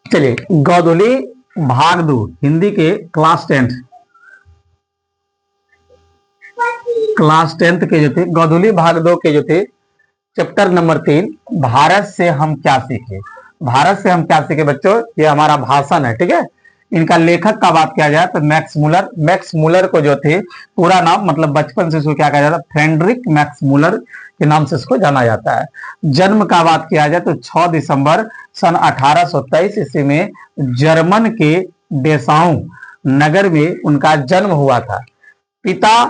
चलिए, गोधूली भाग दो हिंदी के क्लास टेंथ के जो थे, गोधूली भाग दो के जो थे चैप्टर नंबर 3, भारत से हम क्या सीखे। भारत से हम क्या सीखे बच्चों, ये हमारा भाषण है, ठीक है। इनका लेखक का बात किया जाए तो मैक्स मूलर। मैक्स मूलर को जो थे पूरा नाम, मतलब बचपन से इसको क्या कहा जाता है, फ्रेडरिक मैक्स मूलर के नाम से इसको जाना जाता है। जन्म का बात किया जाए तो 6 दिसंबर सन 1823 ईस्वी में जर्मन के डेसाऊ नगर में उनका जन्म हुआ था। पिता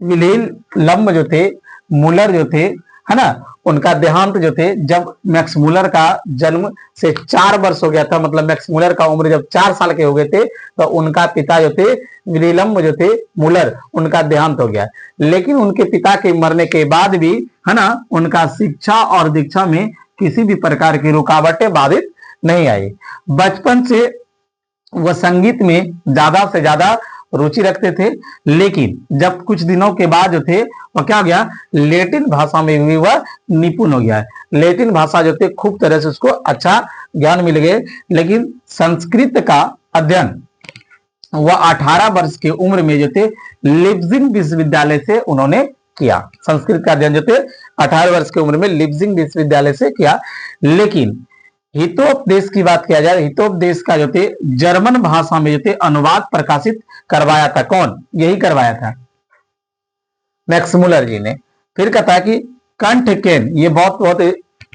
विलियम लम्ब जो थे, मूलर जो थे, है ना, उनका देहांत जो थे जब मैक्स मूलर का जन्म से 4 वर्ष हो गया था, मतलब मैक्स मूलर का उम्र जब 4 साल के हो गए थे तो उनका पिता जो थे विलियम जो थे मूलर, उनका देहांत हो गया। लेकिन उनके पिता के मरने के बाद भी, है ना, उनका शिक्षा और दीक्षा में किसी भी प्रकार की रुकावटें बाधित नहीं आई। बचपन से वह संगीत में ज्यादा से ज्यादा रुचि रखते थे, लेकिन जब कुछ दिनों के बाद जो थे वह क्या हो गया, लैटिन भाषा में भी वह निपुण हो गया है। लैटिन भाषा जो थे खूब तरह से उसको अच्छा ज्ञान मिल गए। लेकिन संस्कृत का अध्ययन वह 18 वर्ष की उम्र में जो थे लिप्जिंग विश्वविद्यालय से उन्होंने किया। संस्कृत का अध्ययन जो थे 18 वर्ष की उम्र में लिप्जिंग विश्वविद्यालय से किया। लेकिन हितोपदेश की बात किया जाए, हितोपदेश का जो थे जर्मन भाषा में जो थे अनुवाद प्रकाशित करवाया था। कौन? यही करवाया था, मैक्स मूलर जी ने। फिर कहता है कि कंठ केन, ये बहुत बहुत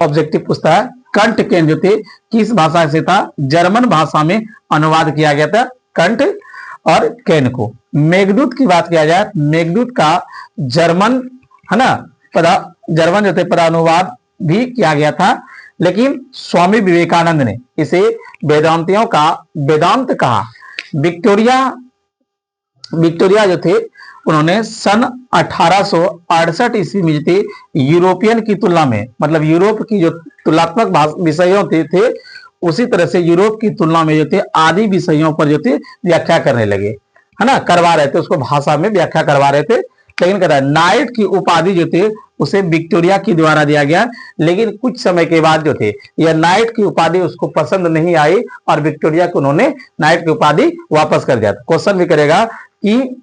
ऑब्जेक्टिव पूछता है, कंठ केन जो थे किस भाषा से था? जर्मन भाषा में अनुवाद किया गया था कंठ और केन को। मेघदूत की बात किया जाए, मेघदूत का जर्मन, है ना, जर्मन जो थे पदानुवाद भी किया गया था। लेकिन स्वामी विवेकानंद ने इसे वेदांतियों का वेदांत कहा। विक्टोरिया जो थे उन्होंने सन 1868 ईस्वी में जो थे यूरोपियन की तुलना में, मतलब यूरोप की जो तुलनात्मक विषयों थे उसी तरह से यूरोप की तुलना में जो थे आदि विषयों पर जो थे व्याख्या करने लगे, है ना, करवा रहे थे, उसको भाषा में व्याख्या करवा रहे थे। लेकिन कहता है नाइट की उपाधि जो थे उसे विक्टोरिया की द्वारा दिया गया। लेकिन कुछ समय के बाद जो थे यह नाइट की उपाधि उसको पसंद नहीं आई और विक्टोरिया को उन्होंने नाइट की उपाधि वापस कर दिया। क्वेश्चन भी करेगा कि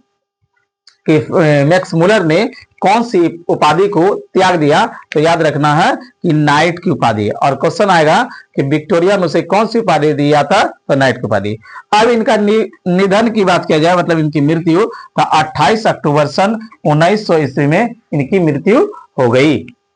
मैक्स मूलर ने कौन सी उपाधि को त्याग दिया, तो याद रखना है कि नाइट की उपाधि। और क्वेश्चन आएगा कि विक्टोरिया में उसे कौन सी उपाधि दिया था, तो नाइट की उपाधि। अब इनका निधन की बात किया जाए, मतलब इनकी मृत्यु, तो 28 अक्टूबर सन 1900 ईस्वी में इनकी मृत्यु हो गई।